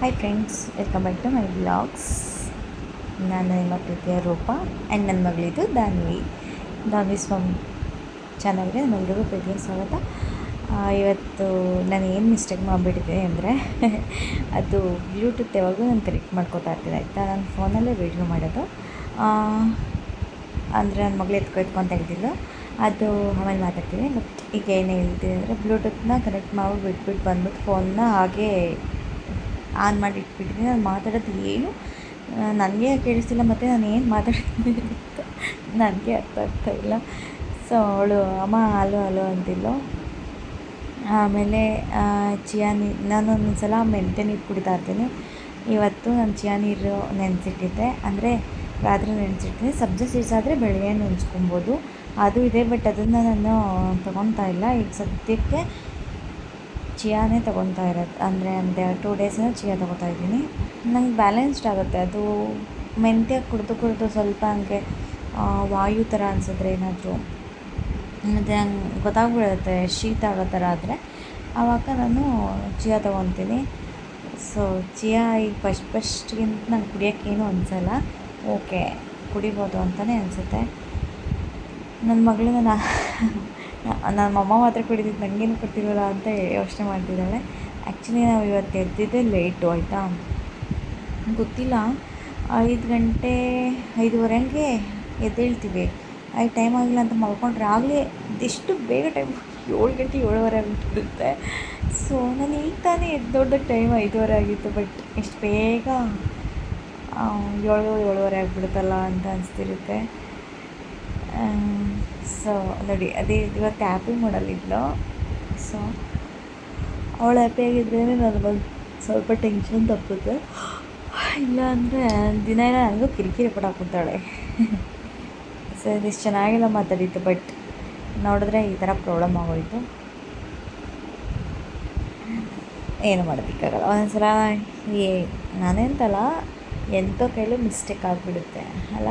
Hi friends, welcome back to my blogs. ನಾನು ನಿಮ್ಮ ಪ್ರೀತಿಯ ರೂಪ ಆ್ಯಂಡ್ ನನ್ನ ಮಗಳಿದು ದಾನ್ವಿ ಸ್ವಮ್ ಚಾನಲ್ಗೆ ನಮ್ಮೆಲ್ಲರಿಗೂ ಪ್ರೀತಿಯ ಸ್ವಾಗತ. ಇವತ್ತು ನಾನು ಏನು ಮಿಸ್ಟೇಕ್ ಮಾಡಿಬಿಟ್ಟಿದೆ ಅಂದರೆ ಅದು ಬ್ಲೂಟೂತ್ ಯಾವಾಗಲೂ ನಾನು ಕನೆಕ್ಟ್ ಮಾಡ್ಕೋತಾ ಇರ್ತೀನಿ ಆಯಿತಾ. ನಾನು ಫೋನಲ್ಲೇ ವೀಡಿಯೋ ಮಾಡೋದು, ಅಂದರೆ ನನ್ನ ಮಗಳು ಎತ್ಕೊತ ಹೇಳ್ತಿದ್ದು ಅದು ಆಮೇಲೆ ಮಾತಾಡ್ತೀನಿ. ಬಟ್ ಈಗ ಏನು ಹೇಳ್ತೀನಿ ಅಂದರೆ ಬ್ಲೂಟೂತ್ನ ಕನೆಕ್ಟ್ ಮಾಡಿ ಬಿಟ್ಬಿಟ್ಟು ಬಂದ್ಬಿಟ್ಟು ಫೋನ್ನ ಹಾಗೇ ಆನ್ ಮಾಡಿ ಇಟ್ಬಿಟ್ಟಿದ್ದೀನಿ. ನಾನು ಮಾತಾಡೋದು ಏನು ನನಗೆ ಕೇಳಿಸ್ತಿಲ್ಲ, ಮತ್ತು ನಾನು ಏನು ಮಾತಾಡ್ತೀನಿ ಅಂತ ನನಗೆ ಅರ್ಥ ಆಗ್ತಾಯಿಲ್ಲ. ಸೊ ಅವಳು ಅಮ್ಮ ಹಲೋ ಹಲೋ ಅಂತಿದ್ಲು. ಆಮೇಲೆ ನಾನು ಒಂದೊಂದು ಸಲ ಮೆಂತ್ಯ ನೀರು ಕುಡಿತಾ ಇರ್ತೀನಿ. ಇವತ್ತು ನಾನು ಚಿಯಾ ನೀರು ನೆನೆಸಿಟ್ಟಿದ್ದೆ, ಅಂದರೆ ರಾತ್ರಿ ನೆನೆಸಿಟ್ಟಿದ್ದೆ. ಸಬ್ಜಾ ಸೀಡ್ಸ್ ಆದರೆ ಬೆಳಗ್ಗೆ ನೆನೆಸ್ಕೊಬೋದು, ಅದು ಇದೆ. ಬಟ್ ಅದನ್ನು ನಾನು ತೊಗೊತಾ ಇಲ್ಲ ಈಗ ಸದ್ಯಕ್ಕೆ. ಚಿಯಾನೇ ತೊಗೊತಾ ಇರೋದು, ಅಂದರೆ 2 ಡೇಸಿಂದ ಚಿಯಾ ತೊಗೊತಾ ಇದ್ದೀನಿ. ನಂಗೆ ಬ್ಯಾಲೆನ್ಸ್ಡ್ ಆಗುತ್ತೆ ಅದು. ಮೆಂತ್ಯ ಕುಡಿದು ಸ್ವಲ್ಪ ಹಂಗೆ ವಾಯು ಥರ ಅನಿಸಿದ್ರೆ ಏನಾದರೂ, ಮತ್ತು ಹಂಗೆ ಗೊತ್ತಾಗ್ಬಿಡುತ್ತೆ ಶೀತ ಆಗೋ ಥರ ಆದರೆ, ಆವಾಗ ನಾನು ಚಿಯಾ ತೊಗೊತೀನಿ. ಸೊ ಚಿಯಾ ಈಗ ಫಸ್ಟ್ಗಿಂತ ನಂಗೆ ಕುಡಿಯೋಕ್ಕೇನು ಅನಿಸಲ್ಲ, ಓಕೆ ಕುಡಿಬೋದು ಅಂತಲೇ ಅನಿಸುತ್ತೆ. ನನ್ನ ಮಗಳು ನನ್ನ ಅಮ್ಮ ಮಾತ್ರ ಕುಡಿದಿದ್ದು, ನನಗೇನು ಕೊಡ್ತಿಲ್ವಲ್ಲ ಅಂತ ಯೋಚನೆ ಮಾಡ್ತಿದ್ದಾಳೆ. ಆ್ಯಕ್ಚುಲಿ ನಾವು ಇವತ್ತು ಎದ್ದಿದ್ದೆ ಲೇಟು ಆಯಿತಾ, ಗೊತ್ತಿಲ್ಲ 5 ಗಂಟೆ 5:15 ಹಂಗೆ ಎದ್ದೇಳ್ತೀವಿ. ಟೈಮ್ ಆಗಿಲ್ಲ ಅಂತ ಮಲ್ಕೊಂಡ್ರೆ ಆಗಲೇ ಎಷ್ಟು ಬೇಗ ಟೈಮ್ 7 ಗಂಟೆ 7:15 ಆಗಿಬಿಟ್ಟಿರುತ್ತೆ. ಸೊ ನಾನು ಈಗ ತಾನೇ ಎದ್ದೊಡ್ಡಕ್ಕೆ ಟೈಮ್ 5:15 ಆಗಿತ್ತು, ಬಟ್ ಎಷ್ಟು ಬೇಗ 7:30 ಆಗಿಬಿಡುತ್ತಲ್ಲ ಅಂತ ಅನಿಸ್ತಿರುತ್ತೆ. ಸೊ ನೋಡಿ, ಅದೇ ಇವತ್ತು ಹ್ಯಾಪಿ ಮಾಡಲಿದ್ಲು. ಸೊ ಅವಳು ಹ್ಯಾಪಿಯಾಗಿದ್ರೇ ನನಗೊಂದು ಸ್ವಲ್ಪ ಟೆನ್ಷನ್ ತಪ್ಪುತ್ತೆ, ಇಲ್ಲ ಅಂದರೆ ದಿನ ಎಲ್ಲ ನನಗೂ ಕಿರಿಕಿರಿ ಪಡಾಕ್ಬಿಡ್ತಾಳೆ. ಸೊ ಇದಿಷ್ಟು ಚೆನ್ನಾಗೆಲ್ಲ ಮಾತಾಡಿತ್ತು, ಬಟ್ ನೋಡಿದ್ರೆ ಈ ಥರ ಪ್ರಾಬ್ಲಮ್ ಆಗೋಯಿತು. ಏನು ಮಾಡೋದಕ್ಕಾಗಲ್ಲ. ಒಂದೊಂದ್ಸಲ ನಾನೇ ಅಂತಲ್ಲ, ಎಂಥೋ ಕೈಲೂ ಮಿಸ್ಟೇಕ್ ಆಗಿಬಿಡುತ್ತೆ ಅಲ್ಲ.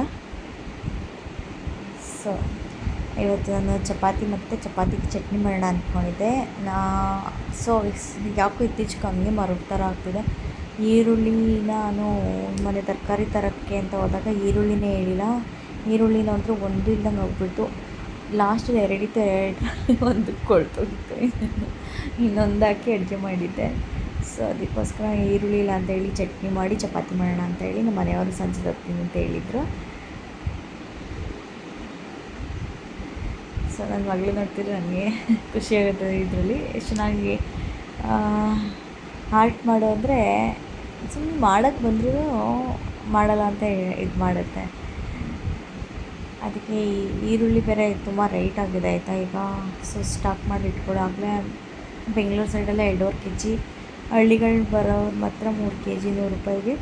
ಸೊ ಇವತ್ತು ನಾನು ಚಪಾತಿಗೆ ಚಟ್ನಿ ಮಾಡೋಣ ಅಂದ್ಕೊಂಡಿದ್ದೆ. ಯಾಕೋ ಇತ್ತೀಚೆಗೆ ಹಂಗೆ ಮರುಗ್ ಥರ ಆಗ್ತಿದೆ. ಈರುಳ್ಳಿ ನಾನು ಮೊನ್ನೆ ತರಕಾರಿ ತರೋಕ್ಕೆ ಅಂತ ಹೋದಾಗ ಈರುಳ್ಳಿನೇ ಹೇಳಿಲ್ಲ. ಈರುಳ್ಳಿ ನೋಡಿದ್ರೆ ಒಂದು ಇಲ್ದಂಗೆ ಹೋಗ್ಬಿಟ್ಟು ಲಾಸ್ಟ್ 2 ಒಂದು ಕೊಳ್ತೋಗಿತ್ತು, ಇನ್ನೊಂದು ಹಾಕಿ ಅಡುಗೆ ಮಾಡಿದ್ದೆ. ಸೊ ಅದಕ್ಕೋಸ್ಕರ ಈರುಳ್ಳಿ ಇಲ್ಲ ಅಂತೇಳಿ ಚಟ್ನಿ ಮಾಡಿ ಚಪಾತಿ ಮಾಡೋಣ ಅಂತೇಳಿ ನಮ್ಮ ಮನೆಯವರು ಸಂಜೆ ತರ್ತೀನಿ ಅಂತ ಹೇಳಿದರು. ಸೊ ನನ್ನ ಮಗಳು ನೋಡ್ತಿದ್ರೆ ನನಗೆ ಖುಷಿಯಾಗುತ್ತೆ. ಇದರಲ್ಲಿ ಎಷ್ಟು ಚೆನ್ನಾಗಿ ಆರ್ಟ್ ಮಾಡೋ ಅಂದರೆ ಸುಮ್ಮನೆ ಮಾಡೋಕ್ಕೆ ಬಂದರೂ ಮಾಡಲ್ಲ ಅಂತ ಇದು ಮಾಡುತ್ತೆ. ಅದಕ್ಕೆ ಈರುಳ್ಳಿ ಬೇರೆ ತುಂಬ ರೇಟ್ ಆಗಿದೆ ಆಯಿತಾ ಈಗ. ಸೊ ಸ್ಟಾಕ್ ಮಾಡಿ ಇಟ್ಕೊಳ್ಳೋವಾಗಲೇ ಬೆಂಗಳೂರು ಸೈಡೆಲ್ಲ 2.5 kg, ಹಳ್ಳಿಗಳು ಬರೋರು ಮಾತ್ರ 3 kg 100 ರೂಪಾಯಿಗೆ.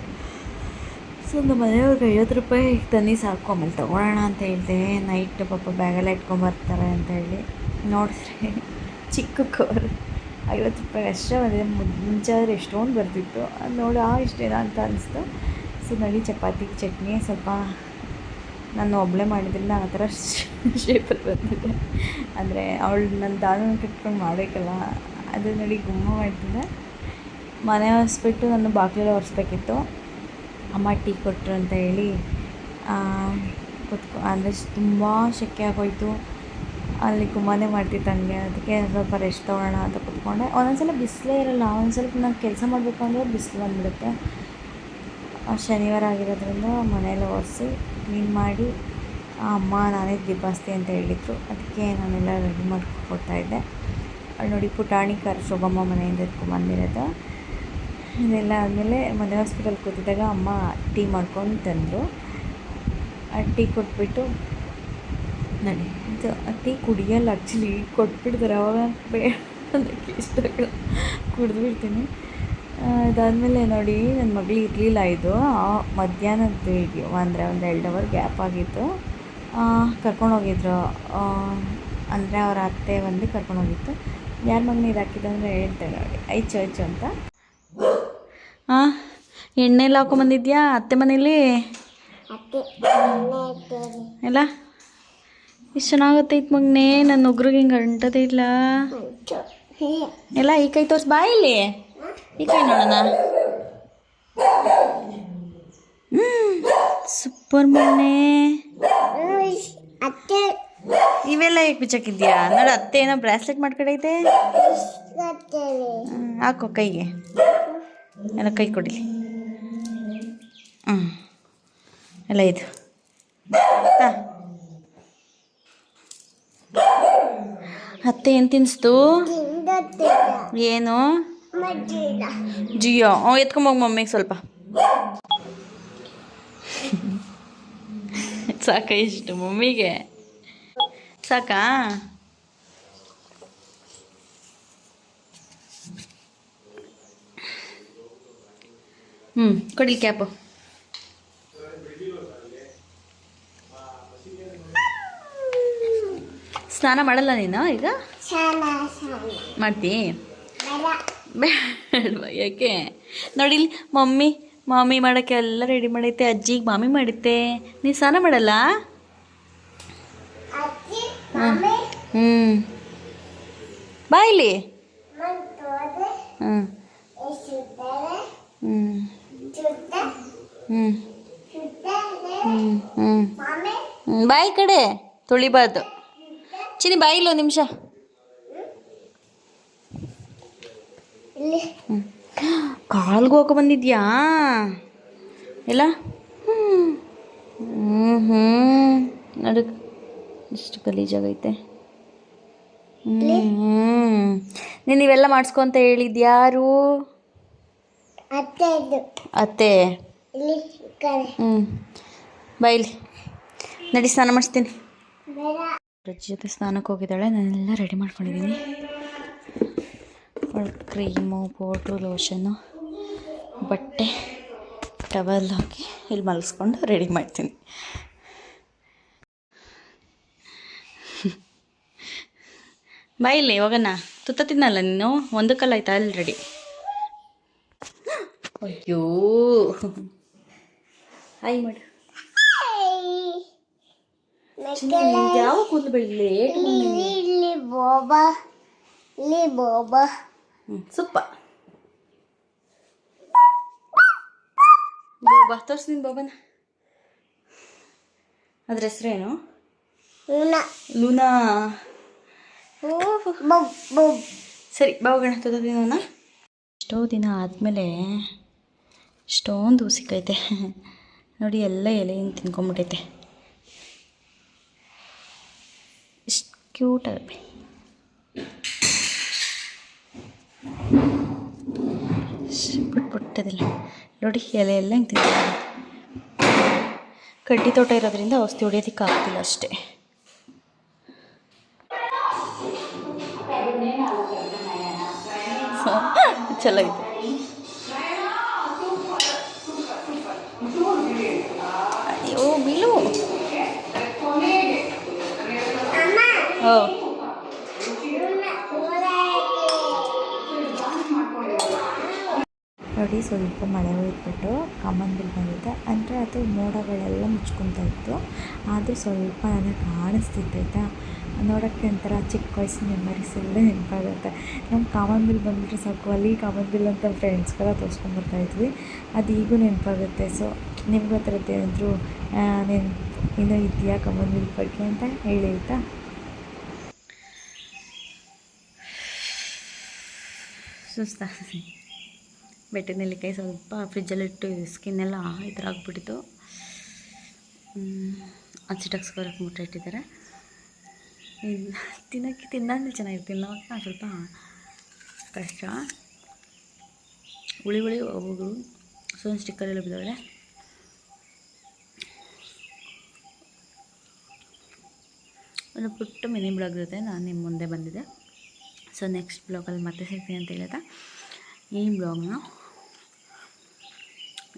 ಸೊ ನಮ್ಮ ಮನೆಯವ್ರಿಗೆ 50 ರೂಪಾಯಿ ತನ್ನಿ ಸಾಕು, ಆಮೇಲೆ ತೊಗೊಳ್ಳೋಣ ಅಂತ ಹೇಳಿದೆ. ನೈಟ್ ಪಾಪ ಬ್ಯಾಗೆಲ್ಲ ಇಟ್ಕೊಂಬರ್ತಾರೆ ಅಂತ ಹೇಳಿ ನೋಡಿದ್ರೆ ಚಿಕ್ಕ ಕವರ್ 50 ರೂಪಾಯಿ ಅಷ್ಟೇ ಬಂದಿದೆ. ಮುಂಚೆ ಆದರೆ ಎಷ್ಟೊಂದು ಬರ್ತಿತ್ತು, ಅದು ನೋಡಿ ಇಷ್ಟೇನಾ ಅಂತ ಅನಿಸ್ತು. ಸೊ ನೋಡಿ, ಚಪಾತಿಗೆ ಚಟ್ನಿ ಸ್ವಲ್ಪ ನಾನು ಒಬ್ಬಳೇ ಮಾಡಿದ್ರಿಂದ ಆ ಥರ ಶೇಪಲ್ಲಿ ಬಂದಿದೆ. ಅಂದರೆ ಅವಳು ನನ್ನ ದಾನ ಕಟ್ಕೊಂಡು ಮಾಡಬೇಕಲ್ಲ, ಅದು ನೋಡಿ ಗುಮ್ಮ ಮಾಡ್ತಿದ್ದೆ. ಮನೆ ಒರೆಸ್ಬಿಟ್ಟು ನಾನು ಬಾಗಿಲೆಲ್ಲ ಒರೆಸ್ಬೇಕಿತ್ತು. ಅಮ್ಮ ಟೀ ಕೊಟ್ಟರು ಅಂತ ಹೇಳಿ ಅಂದರೆ ತುಂಬ ಸೆಕೆ ಆಗೋಯಿತು. ಅಲ್ಲಿ ಗುಮ್ಮನೆ ಮಾಡ್ತಿತ್ತು ಹಂಗೆ. ಅದಕ್ಕೆ ಸ್ವಲ್ಪ ರೆಸ್ಟ್ ತೊಗೊಳ್ಳೋಣ ಅಂತ ಕೂತ್ಕೊಂಡೆ. ಒಂದೊಂದ್ಸಲ ಬಿಸಿಲೇ ಇರೋಲ್ಲ, ಒಂದು ಸ್ವಲ್ಪ ನಾನು ಕೆಲಸ ಮಾಡಬೇಕು ಅಂದರೆ ಬಿಸಿಲು ಬಂದುಬಿಡುತ್ತೆ. ಶನಿವಾರ ಆಗಿರೋದ್ರಿಂದ ಮನೆಯೆಲ್ಲ ಒರೆಸಿ ಕ್ಲೀನ್ ಮಾಡಿ ಅಮ್ಮ ನಾನೇ ದೀಪಾಸ್ತಿ ಅಂತ ಹೇಳಿದರು. ಅದಕ್ಕೆ ನಾನೆಲ್ಲ ರೆಡಿ ಮಾಡಿಕೊಡ್ತಾಯಿದ್ದೆ. ಅಲ್ಲಿ ನೋಡಿ, ಪುಟಾಣಿ ಕಾರ್ ಶೋಭಮ್ಮ ಮನೆಯಿಂದ ಎತ್ಕೊಂಡ್ಬಂದಿರೋದು. ಇದೆಲ್ಲ ಆದಮೇಲೆ ಮನೆ ಹಾಸ್ಪಿಟಲ್ ಕೂತಿದ್ದಾಗ ಅಮ್ಮ ಟೀ ಮಾಡ್ಕೊಂಡು ತಂದರು. ಆ ಟೀ ಕೊಟ್ಬಿಟ್ಟು ನೋಡಿ, ಇದು ಟೀ ಕುಡಿಯಲ್ಲ ಆ್ಯಕ್ಚುಲಿ, ಕೊಟ್ಬಿಡ್ತಾರೆ. ಅವಾಗ ಬೇಡ ಅದಕ್ಕೆ ಇಷ್ಟ ಕುಡಿದ್ಬಿಡ್ತೀನಿ. ಇದಾದಮೇಲೆ ನೋಡಿ, ನನ್ನ ಮಗಳು ಇರಲಿಲ್ಲ. ಇದು ಮಧ್ಯಾಹ್ನದ ವಿಡಿಯೋ, ಅಂದರೆ ಒಂದು 2 ಅವರ್ ಗ್ಯಾಪ್ ಆಗಿತ್ತು. ಕರ್ಕೊಂಡೋಗಿದ್ರು, ಅಂದರೆ ಅವರ ಅತ್ತೆ ಬಂದು ಕರ್ಕೊಂಡೋಗಿತ್ತು. ಯಾರ ಮಗನ ಇದು ಹಾಕಿದ್ದು ಅಂದರೆ ಹೇಳ್ತೇನೆ ನೋಡಿ, ಐಚು ಅಂತ. ಎಣ್ಣೆ ಎಲ್ಲ ಹಾಕೊಂಬಂದಿದ್ಯಾ ಅತ್ತೆ ಮನೇಲಿ ಎಲ್ಲ? ಇಷ್ಟು ಚೆನ್ನಾಗತ್ತೈತೆ ಮಗನೇ, ನನ್ನ ಉಗ್ರಿಗೆ ಹಿಂಗೆ ಅಂಟದೇ ಇಲ್ಲ ಎಲ್ಲ. ಈ ಕೈ ತೋರಿಸಿ, ಬಾಯಲ್ಲಿ ಈ ಕೈ ನೋಡೋಣ. ಸೂಪರ್ ಮೊನ್ನೆ ಇವೆಲ್ಲ ಹೇಗೆ ಬಿಚ್ಚಾಕಿದ್ಯಾ ನೋಡು. ಅತ್ತೆ ಏನೋ ಬ್ರಾಸ್ಲೆಟ್ ಮಾಡ್ಕೊಂಡೈತೆ. ಹಾಕೋ ಕೈಗೆ, ಎಲ್ಲ ಕೈ ಕೊಡಿ. ಎಲ್ಲ ಇದು ಅತ್ತೆ ಏನು ತಿನ್ನಿಸ್ತು? ಏನು ಜಿಯೋ? ಎತ್ಕೊಂಬೋಗಿ ಮಮ್ಮಿಗೆ ಸ್ವಲ್ಪ. ಸಾಕ ಇಷ್ಟು ಮಮ್ಮಿಗೆ? ಸಾಕಾ? ಕೊಡಿ ಕ್ಯಾಪು. ಸ್ನಾನ ಮಾಡಲ್ಲ ನೀನು ಈಗ? ಮಾಡ್ತೀ? ಬೇಡವಾ? ಯಾಕೆ? ನೋಡಿಲಿ ಮಾಮಿ ಮಾಡೋಕ್ಕೆ ಎಲ್ಲ ರೆಡಿ ಮಾಡೈತೆ. ಅಜ್ಜಿಗೆ ಮಾಮಿ ಮಾಡಿತ್ತೆ. ನೀನು ಸ್ನಾನ ಮಾಡಲ್ಲ? ಬಾ ಇಲ್ಲಿ. ಬಾಯಿ ಕಡೆ ತೊಳಿಬಾರ್ದು. ಚಿನಿ ಬಾಯಿಲ್ಲ ಒಂದು ನಿಮಿಷ. ಕಾಲ್ಗೆ ಹೋಗೋ ಬಂದಿದ್ಯಾ ಎಲ್ಲ? ನಡು ಇಷ್ಟು ಗಲೀಜಾಗೈತೆ. ನೀನು ಇವೆಲ್ಲ ಮಾಡಿಸ್ಕೊಂತ ಹೇಳಿದ್ಯಾರು? ಅತ್ತೆ. ಬಾಯಿಲಿ ನಡಿ, ಸ್ನಾನ ಮಾಡಿಸ್ತೀನಿ. ರಜ್ಜಿ ಜೊತೆ ಸ್ನಾನಕ್ಕೆ ಹೋಗಿದ್ದಾಳೆ. ನಾನೆಲ್ಲ ರೆಡಿ ಮಾಡ್ಕೊಂಡಿದ್ದೀನಿ. ಕ್ರೀಮು, ಪೌಡ್ರು, ಲೋಷನ್ನು, ಬಟ್ಟೆ, ಟವಲ್ ಹಾಕಿ ಇಲ್ಲಿ ಮಲಗಿಸ್ಕೊಂಡು ರೆಡಿ ಮಾಡ್ತೀನಿ. ಬಾಯಿಲಿ ಹೋಗೋಣ. ತುತ್ತ ತಿನ್ನಲ್ಲ ನೀನು? ಒಂದಕ್ಕಲ್ಲ ಆಯ್ತಾ ಆಲ್ರೆಡಿ? ಅಯ್ಯೋ ಹಾಯ್ ಮಾಡು. ಯಾವ ಕೂದಲು ಬೆಳಿಲಿ? ಸುಪ್ಪ ಬೋಬಾ ತೋರಿಸ್ತೀನಿ. ಬೋಬನ ಅದ್ರ ಹೆಸ್ರೇನು? ಲೂನಾ. ಸರಿ ಬಾ ಹೋಗೋಣ. ತೋದಿನ ಎಷ್ಟೋ ದಿನ ಆದಮೇಲೆ ಎಷ್ಟೊಂದು ಸಿಕ್ಕೈತೆ ನೋಡಿ. ಎಲ್ಲ ಎಲೆಯಿಂದ ತಿನ್ಕೊಂಬಿಟ್ಟೈತೆ. ಎಷ್ಟು ಕ್ಯೂಟ್ ಆಗತ್ತೆ. ಪುಟ್ಟದಿಲ್ಲ ನೋಡಿ, ಎಲೆ ಎಲ್ಲ ಹಿಂಗೆ ತಿಂತಾರೆ. ಕಡ್ಡಿ ತೋಟ ಇರೋದ್ರಿಂದ ಔಷಧಿ ಹೊಡಿಯೋದಕ್ಕೆ ಆಗ್ತಿಲ್ಲ ಅಷ್ಟೇ. ಚಲೋ ಇದೆ. ಅಯ್ಯೋ ಬೀಳು. ನೋಡಿ, ಸ್ವಲ್ಪ ಮಳೆ ಹೋಗ್ಬಿಟ್ಟು ಕಾಮನ್ ಬಿಲ್ ಬಂದಿದೆ. ಅಂದರೆ ಅದು ಮೋಡಗಳೆಲ್ಲ ಮುಚ್ಕೊತಾ ಇತ್ತು. ಆದರೂ ಸ್ವಲ್ಪ ನನಗೆ ಕಾಣಿಸ್ತಿದ್ದೈತಾ. ನೋಡೋಕ್ಕೆ ಒಂಥರ ಚಿಕ್ಕ ವಯಸ್ಸಿನ ಮೆಮರೀಸ್ ಎಲ್ಲ ನೆನಪಾಗುತ್ತೆ. ನಮ್ಮ ಕಾಮನ್ ಬಿಲ್ ಬಂದುಬಿಟ್ರೆ ಸಾಕು, ಅಲ್ಲಿ ಕಾಮನ್ ಬಿಲ್ ಅಂತ ಫ್ರೆಂಡ್ಸ್ಗೆಲ್ಲ ತೋರಿಸ್ಕೊಂಬರ್ತಾಯಿದ್ವಿ. ಅದು ಈಗೂ ನೆನಪಾಗುತ್ತೆ. ಸೊ ನಿಮ್ಗೆ ಆ ಥರದ್ದು ಏನಾದರೂ ಇನ್ನೂ ಇದೆಯಾ ಕಾಮನ್ ಬಿಲ್ ಬಗ್ಗೆ ಅಂತ ಹೇಳಿ ಆಯಿತಾ? ಸುಸ್ತಾಗ್ತದೆ. ಬೆಟ್ಟದ ನೆಲ್ಲಿಕಾಯಿ ಸ್ವಲ್ಪ ಫ್ರಿಜ್ಜಲ್ಲಿಟ್ಟು ಸ್ಕಿನ್ನೆಲ್ಲ ಈ ಥರ ಆಗಿಬಿಟ್ಟಿತ್ತು. ಹಸಿಟಕ್ಸ್ಕೊಳಕ್ಕೆ ಮುಟ್ಟೆ ಇಟ್ಟಿದ್ದಾರೆ. ತಿನ್ನೋದು ಚೆನ್ನಾಗಿರ್ತಿಲ್ಲ. ಸ್ವಲ್ಪ ಕಷ್ಟ. ಹುಳಿ ಹೋಗೋದು. ಸೊ ಸ್ಟಿಕ್ಕರೆಲ್ಲ ಬಿದ್ದಾವೆ. ಒಂದು ಪುಟ್ಟ ಮಿನಿ ಬ್ಲಾಗ್ ಜೊತೆ ನಾನು ನಿಮ್ಮ ಮುಂದೆ ಬಂದಿದ್ದೆ. ಸೊ ನೆಕ್ಸ್ಟ್ ಬ್ಲಾಗಲ್ಲಿ ಮತ್ತೆ ಸಿಗ್ತೀನಿ ಅಂತ ಹೇಳ್ತಾ ಈ ಬ್ಲಾಗ್ನ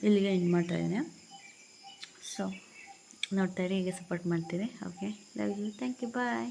ಇಲ್ಲಿಗೆ ಎಂಡ್ ಮಾಡ್ತಾಯಿದ್ದೀನಿ. ಸೊ ನೋಡ್ತಾಯಿರಿ, ಹೀಗೆ ಸಪೋರ್ಟ್ ಮಾಡ್ತೀರಿ. Okay, love you, thank you, bye.